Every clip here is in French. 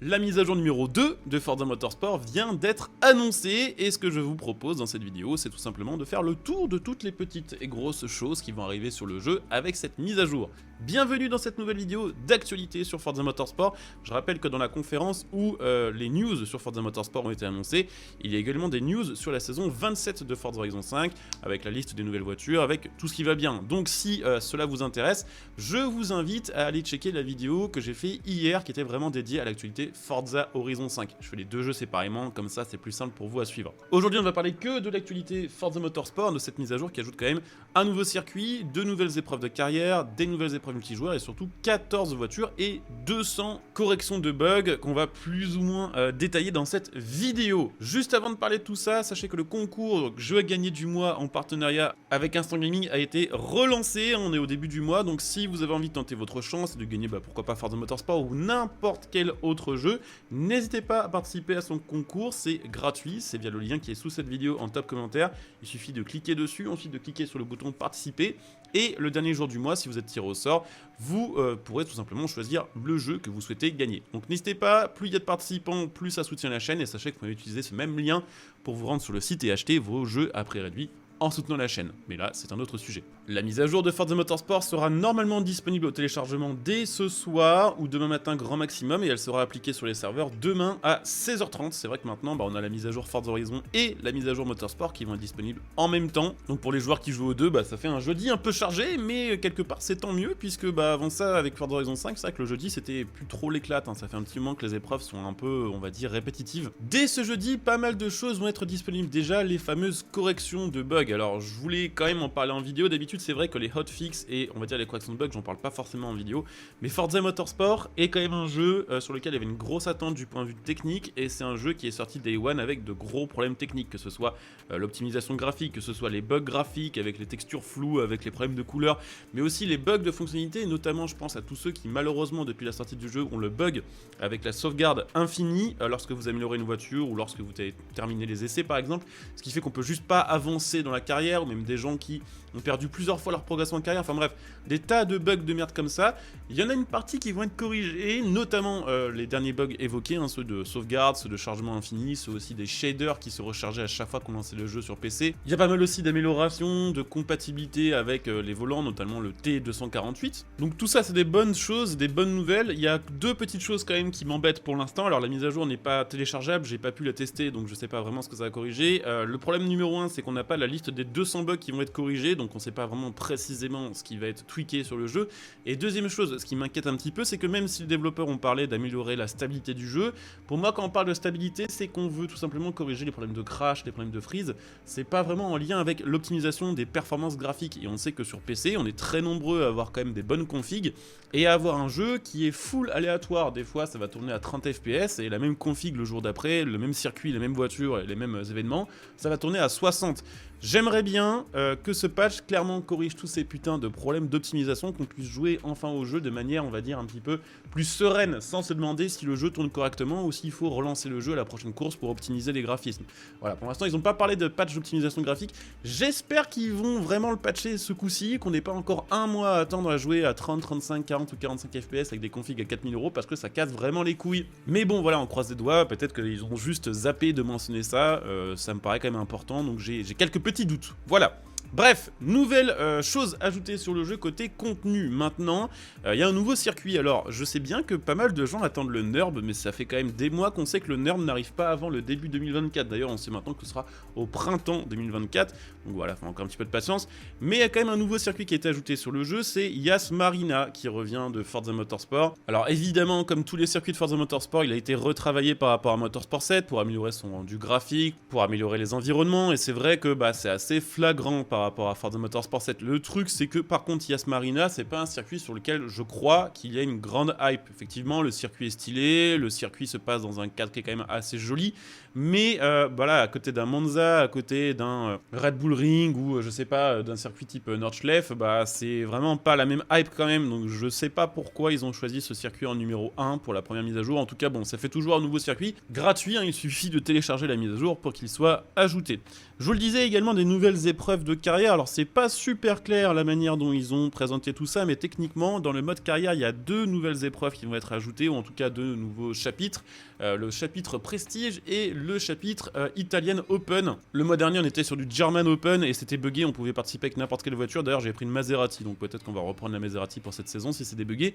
La mise à jour numéro 2 de Forza Motorsport vient d'être annoncée et ce que je vous propose dans cette vidéo, c'est tout simplement de faire le tour de toutes les petites et grosses choses qui vont arriver sur le jeu avec cette mise à jour. Bienvenue dans cette nouvelle vidéo d'actualité sur Forza Motorsport. Je rappelle que dans la conférence où les news sur Forza Motorsport ont été annoncées, il y a également des news sur la saison 27 de Forza Horizon 5 avec la liste des nouvelles voitures, avec tout ce qui va bien. Donc si cela vous intéresse, je vous invite à aller checker la vidéo que j'ai fait hier qui était vraiment dédiée à l'actualité Forza Horizon 5. Je fais les deux jeux séparément, comme ça c'est plus simple pour vous à suivre. Aujourd'hui on va parler que de l'actualité Forza Motorsport, de cette mise à jour qui ajoute quand même un nouveau circuit, 2 nouvelles épreuves de carrière, des nouvelles épreuves multijoueurs et surtout 14 voitures et 200 corrections de bugs qu'on va plus ou moins détailler dans cette vidéo. Juste avant de parler de tout ça, sachez que le concours jeu à gagner du mois en partenariat avec Instant Gaming a été relancé, on est au début du mois, donc si vous avez envie de tenter votre chance et de gagner pourquoi pas Forza Motorsport ou n'importe quel autre jeu, n'hésitez pas à participer à son concours, c'est gratuit, c'est via le lien qui est sous cette vidéo en top commentaire, il suffit de cliquer dessus, ensuite de cliquer sur le bouton participer, et le dernier jour du mois, si vous êtes tiré au sort, vous pourrez tout simplement choisir le jeu que vous souhaitez gagner. Donc n'hésitez pas, plus il y a de participants, plus ça soutient la chaîne, et sachez que vous pouvez utiliser ce même lien pour vous rendre sur le site et acheter vos jeux à prix réduit en soutenant la chaîne, mais là c'est un autre sujet. La mise à jour de Forza Motorsport sera normalement disponible au téléchargement dès ce soir ou demain matin grand maximum et elle sera appliquée sur les serveurs demain à 16h30. C'est vrai que maintenant on a la mise à jour Forza Horizon et la mise à jour Motorsport qui vont être disponibles en même temps. Donc pour les joueurs qui jouent aux deux, ça fait un jeudi un peu chargé, mais quelque part c'est tant mieux puisque avant ça avec Forza Horizon 5, c'est vrai que le jeudi c'était plus trop l'éclate, ça fait un petit moment que les épreuves sont un peu, on va dire, répétitives. Dès ce jeudi, pas mal de choses vont être disponibles déjà, les fameuses corrections de bugs. Alors je voulais quand même en parler en vidéo, d'habitude c'est vrai que les hotfix et on va dire les corrections de bugs, j'en parle pas forcément en vidéo, mais Forza Motorsport est quand même un jeu sur lequel il y avait une grosse attente du point de vue technique et c'est un jeu qui est sorti Day One avec de gros problèmes techniques, que ce soit l'optimisation graphique, que ce soit les bugs graphiques avec les textures floues, avec les problèmes de couleurs, mais aussi les bugs de fonctionnalité, notamment je pense à tous ceux qui malheureusement depuis la sortie du jeu ont le bug avec la sauvegarde infinie lorsque vous améliorez une voiture ou lorsque vous avez terminé les essais par exemple, ce qui fait qu'on peut juste pas avancer dans la carrière, ou même des gens qui ont perdu plusieurs fois leur progression de carrière, enfin bref, des tas de bugs de merde comme ça. Il y en a une partie qui vont être corrigés, notamment les derniers bugs évoqués, ceux de sauvegarde, ceux de chargement infini, ceux aussi des shaders qui se rechargeaient à chaque fois qu'on lançait le jeu sur PC. Il y a pas mal aussi d'améliorations, de compatibilité avec les volants, notamment le T248. Donc tout ça c'est des bonnes choses, des bonnes nouvelles. Il y a deux petites choses quand même qui m'embêtent pour l'instant. Alors la mise à jour n'est pas téléchargeable, j'ai pas pu la tester, donc je sais pas vraiment ce que ça va corriger. Le problème numéro 1, c'est qu'on n'a pas la liste des 200 bugs qui vont être corrigés, donc on sait pas vraiment précisément ce qui va être tweaké sur le jeu. Et deuxième chose, ce qui m'inquiète un petit peu, c'est que même si les développeurs ont parlé d'améliorer la stabilité du jeu, pour moi quand on parle de stabilité, c'est qu'on veut tout simplement corriger les problèmes de crash, les problèmes de freeze, c'est pas vraiment en lien avec l'optimisation des performances graphiques. Et on sait que sur PC, on est très nombreux à avoir quand même des bonnes configs, et à avoir un jeu qui est full aléatoire. Des fois ça va tourner à 30 fps, et la même config le jour d'après, le même circuit, les mêmes voitures et les mêmes événements, ça va tourner à 60. J'aimerais bien que ce patch clairement corrige tous ces putains de problèmes d'optimisation, qu'on puisse jouer enfin au jeu de manière, on va dire, un petit peu plus sereine, sans se demander si le jeu tourne correctement ou s'il faut relancer le jeu à la prochaine course pour optimiser les graphismes. Voilà, pour l'instant ils n'ont pas parlé de patch d'optimisation graphique, j'espère qu'ils vont vraiment le patcher ce coup-ci, qu'on n'ait pas encore un mois à attendre à jouer à 30, 35, 40 ou 45 fps avec des configs à 4000 € parce que ça casse vraiment les couilles. Mais bon voilà, on croise les doigts, peut-être qu'ils ont juste zappé de mentionner ça, ça me paraît quand même important, donc j'ai quelques petits doutes. Voilà. Bref, nouvelle chose ajoutée sur le jeu côté contenu maintenant, il y a un nouveau circuit. Alors je sais bien que pas mal de gens attendent le NURB, mais ça fait quand même des mois qu'on sait que le NURB n'arrive pas avant le début 2024, d'ailleurs on sait maintenant que ce sera au printemps 2024, donc voilà, faut encore un petit peu de patience, mais il y a quand même un nouveau circuit qui a été ajouté sur le jeu, c'est Yas Marina qui revient de Forza Motorsport. Alors évidemment, comme tous les circuits de Forza Motorsport, il a été retravaillé par rapport à Motorsport 7 pour améliorer son rendu graphique, pour améliorer les environnements, et c'est vrai que c'est assez flagrant par rapport à Forza Motorsport 7. Le truc c'est que par contre Yas Marina c'est pas un circuit sur lequel je crois qu'il y a une grande hype. Effectivement le circuit est stylé, le circuit se passe dans un cadre qui est quand même assez joli, mais voilà, à côté d'un Monza, à côté d'un Red Bull Ring ou je sais pas, d'un circuit type Nordschleife, c'est vraiment pas la même hype quand même, donc je sais pas pourquoi ils ont choisi ce circuit en numéro 1 pour la première mise à jour. En tout cas bon, ça fait toujours un nouveau circuit gratuit, il suffit de télécharger la mise à jour pour qu'il soit ajouté. Je vous le disais également, des nouvelles épreuves de carrière, alors c'est pas super clair la manière dont ils ont présenté tout ça, mais techniquement, dans le mode carrière, il y a 2 nouvelles épreuves qui vont être ajoutées, ou en tout cas 2 nouveaux chapitres. Le chapitre Prestige et le chapitre Italian Open. Le mois dernier, on était sur du German Open et c'était buggé, on pouvait participer avec n'importe quelle voiture. D'ailleurs, j'ai pris une Maserati, donc peut-être qu'on va reprendre la Maserati pour cette saison si c'est débugué.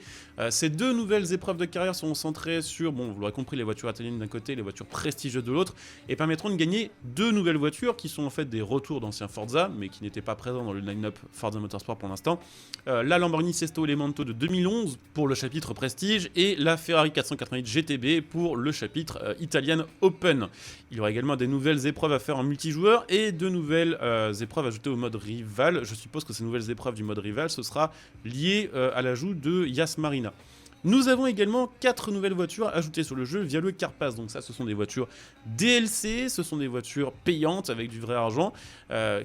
Ces 2 nouvelles épreuves de carrière sont centrées sur, bon, vous l'aurez compris, les voitures italiennes d'un côté, les voitures prestigieuses de l'autre, et permettront de gagner 2 nouvelles voitures qui sont en fait des retours d'anciens Forza, mais qui n'étaient pas présents dans le line-up Forza Motorsport pour l'instant. La Lamborghini Sesto Elemento de 2011 pour le chapitre Prestige et la Ferrari 488 GTB pour le chapitre Italian Open. Il y aura également des nouvelles épreuves à faire en multijoueur et de nouvelles épreuves ajoutées au mode rival. Je suppose que ces nouvelles épreuves du mode rival, ce sera lié à l'ajout de Yas Marina. Nous avons également 4 nouvelles voitures ajoutées sur le jeu via le Car Pass. Donc ça, ce sont des voitures DLC, ce sont des voitures payantes avec du vrai argent,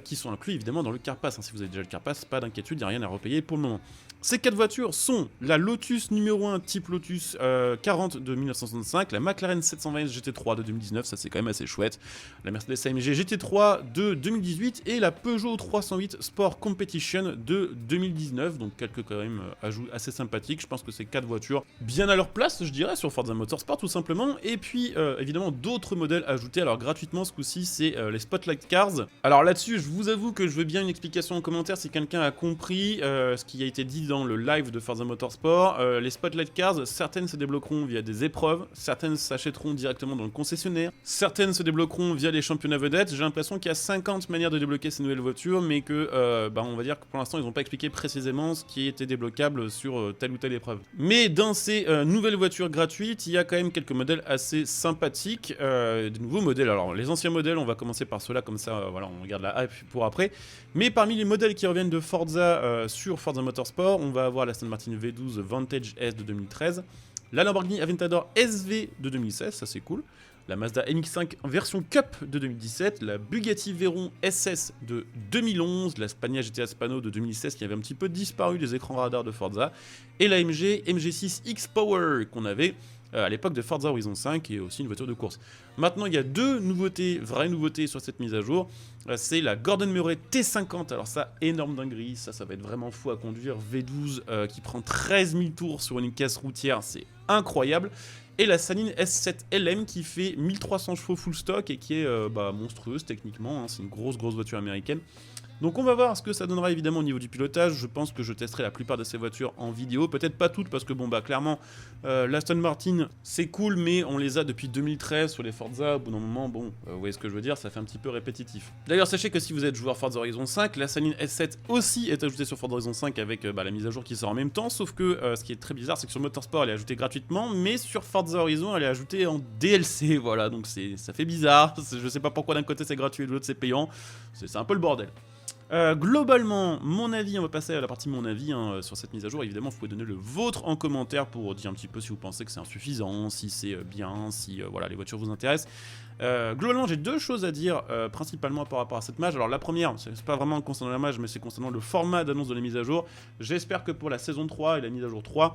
qui sont inclus évidemment dans le Car Pass. Si vous avez déjà le Car Pass, pas d'inquiétude, il n'y a rien à repayer pour le moment. Ces 4 voitures sont la Lotus numéro 1 type Lotus 40 de 1965, la McLaren 720 GT3 de 2019, ça c'est quand même assez chouette, la Mercedes AMG GT3 de 2018 et la Peugeot 308 Sport Competition de 2019, donc quelques quand même ajouts assez sympathiques. Je pense que ces 4 voitures bien à leur place, je dirais, sur Forza Motorsport tout simplement. Et puis évidemment d'autres modèles ajoutés, alors gratuitement ce coup-ci, c'est les Spotlight Cars. Alors là-dessus, je vous avoue que je veux bien une explication en commentaire si quelqu'un a compris ce qui a été dit dans le live de Forza Motorsport. Les Spotlight Cars, certaines se débloqueront via des épreuves, certaines s'achèteront directement dans le concessionnaire, certaines se débloqueront via les championnats vedettes. J'ai l'impression qu'il y a 50 manières de débloquer ces nouvelles voitures, mais que on va dire que pour l'instant ils n'ont pas expliqué précisément ce qui était débloquable sur telle ou telle épreuve. Mais dans ces nouvelles voitures gratuites, il y a quand même quelques modèles assez sympathiques, de nouveaux modèles. Alors les anciens modèles, on va commencer par ceux-là, comme ça voilà, on regarde la hype pour après. Mais parmi les modèles qui reviennent de Forza sur Forza Motorsport, on va avoir la Aston Martin V12 Vantage S de 2013, la Lamborghini Aventador SV de 2016, ça c'est cool, la Mazda MX-5 en version Cup de 2017, la Bugatti Veyron SS de 2011, la Scania GTS Pano de 2016 qui avait un petit peu disparu des écrans radars de Forza, et la MG MG6 X-Power qu'on avait à l'époque de Forza Horizon 5 et aussi une voiture de course. Maintenant, il y a 2 nouveautés, vraies nouveautés sur cette mise à jour. C'est la Gordon Murray T50, alors ça, énorme dinguerie, ça va être vraiment fou à conduire. V12 qui prend 13 000 tours sur une caisse routière, c'est incroyable. Et la Sanine S7 LM qui fait 1300 chevaux full stock et qui est monstrueuse techniquement, c'est une grosse voiture américaine. Donc on va voir ce que ça donnera évidemment au niveau du pilotage. Je pense que je testerai la plupart de ces voitures en vidéo, peut-être pas toutes parce que clairement l'Aston Martin c'est cool, mais on les a depuis 2013 sur les Forza. Au bout d'un moment, vous voyez ce que je veux dire, ça fait un petit peu répétitif. D'ailleurs sachez que si vous êtes joueur Forza Horizon 5, la Sanine S7 aussi est ajoutée sur Forza Horizon 5 avec la mise à jour qui sort en même temps, sauf que ce qui est très bizarre c'est que sur Motorsport elle est ajoutée gratuitement, mais sur Forza Horizon elle est ajoutée en DLC, voilà, donc ça fait bizarre. Je sais pas pourquoi d'un côté c'est gratuit et de l'autre c'est payant, c'est un peu le bordel. Globalement, mon avis, on va passer à la partie mon avis sur cette mise à jour. Évidemment, vous pouvez donner le vôtre en commentaire pour dire un petit peu si vous pensez que c'est insuffisant, si c'est bien, si les voitures vous intéressent. Globalement, j'ai 2 choses à dire principalement par rapport à cette mage. Alors la première, c'est pas vraiment concernant la mage, mais c'est concernant le format d'annonce de la mise à jour. J'espère que pour la saison 3 et la mise à jour 3,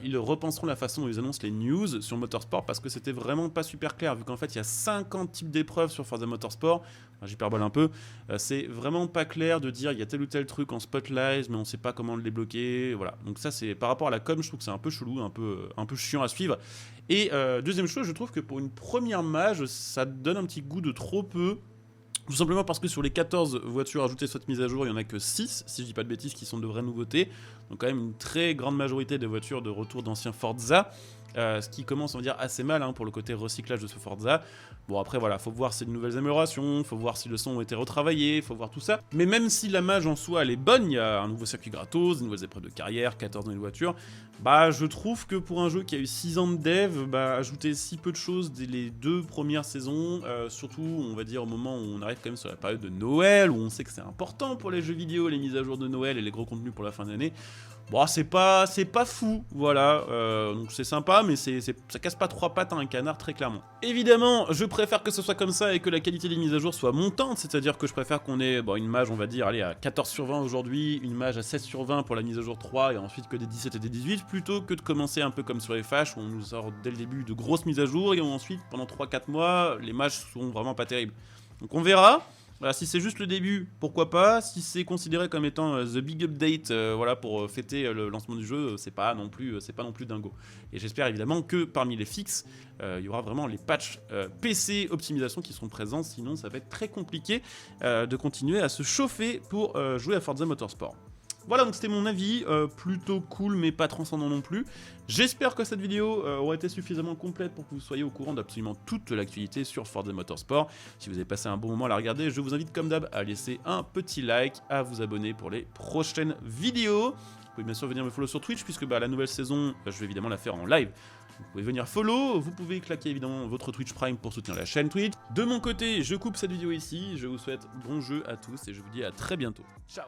ils repenseront la façon dont ils annoncent les news sur Motorsport, parce que c'était vraiment pas super clair, vu qu'en fait il y a 50 types d'épreuves sur Forza Motorsport. J'hyperbole un peu, c'est vraiment pas clair de dire il y a tel ou tel truc en spotlight, mais on sait pas comment le débloquer, voilà. Donc ça, c'est par rapport à la com, je trouve que c'est un peu chelou, un peu chiant à suivre. Et deuxième chose, je trouve que pour une première mage, ça donne un petit goût de trop peu. Tout simplement parce que sur les 14 voitures ajoutées sur cette mise à jour, il n'y en a que 6, si je dis pas de bêtises, qui sont de vraies nouveautés. Donc quand même une très grande majorité de voitures de retour d'anciens Forza. Ce qui commence, on va dire, assez mal pour le côté recyclage de ce Forza. Bon, après, voilà, faut voir si de nouvelles améliorations, faut voir si le son a été retravaillé, faut voir tout ça. Mais même si la mage en soi, elle est bonne, il y a un nouveau circuit gratos, de nouvelles épreuves de carrière, 14 nouvelles voitures, je trouve que pour un jeu qui a eu 6 ans de dev, ajouter si peu de choses dès les 2 premières saisons, surtout, on va dire, au moment où on arrive quand même sur la période de Noël, où on sait que c'est important pour les jeux vidéo, les mises à jour de Noël et les gros contenus pour la fin d'année. Bon, c'est pas fou, voilà, donc c'est sympa, mais ça casse pas 3 pattes à un canard, très clairement. Évidemment, je préfère que ce soit comme ça et que la qualité des mises à jour soit montante, c'est-à-dire que je préfère qu'on ait une mage, on va dire, allez, à 14 sur 20 aujourd'hui, une mage à 16 sur 20 pour la mise à jour 3, et ensuite que des 17 et des 18, plutôt que de commencer un peu comme sur FH, où on nous sort dès le début de grosses mises à jour, et ensuite, pendant 3-4 mois, les mages sont vraiment pas terribles. Donc on verra. Voilà, si c'est juste le début, pourquoi pas. Si c'est considéré comme étant the big update, voilà, pour fêter le lancement du jeu, c'est pas non plus dingo. Et j'espère évidemment que parmi les fixes, il y aura vraiment les patchs PC optimisation qui seront présents. Sinon, ça va être très compliqué de continuer à se chauffer pour jouer à Forza Motorsport. Voilà, donc c'était mon avis, plutôt cool mais pas transcendant non plus. J'espère que cette vidéo aura été suffisamment complète pour que vous soyez au courant d'absolument toute l'actualité sur Forza Motorsport. Si vous avez passé un bon moment à la regarder, je vous invite comme d'hab à laisser un petit like, à vous abonner pour les prochaines vidéos. Vous pouvez bien sûr venir me follow sur Twitch puisque la nouvelle saison, je vais évidemment la faire en live. Vous pouvez venir follow, vous pouvez claquer évidemment votre Twitch Prime pour soutenir la chaîne Twitch. De mon côté, je coupe cette vidéo ici, je vous souhaite bon jeu à tous et je vous dis à très bientôt. Ciao!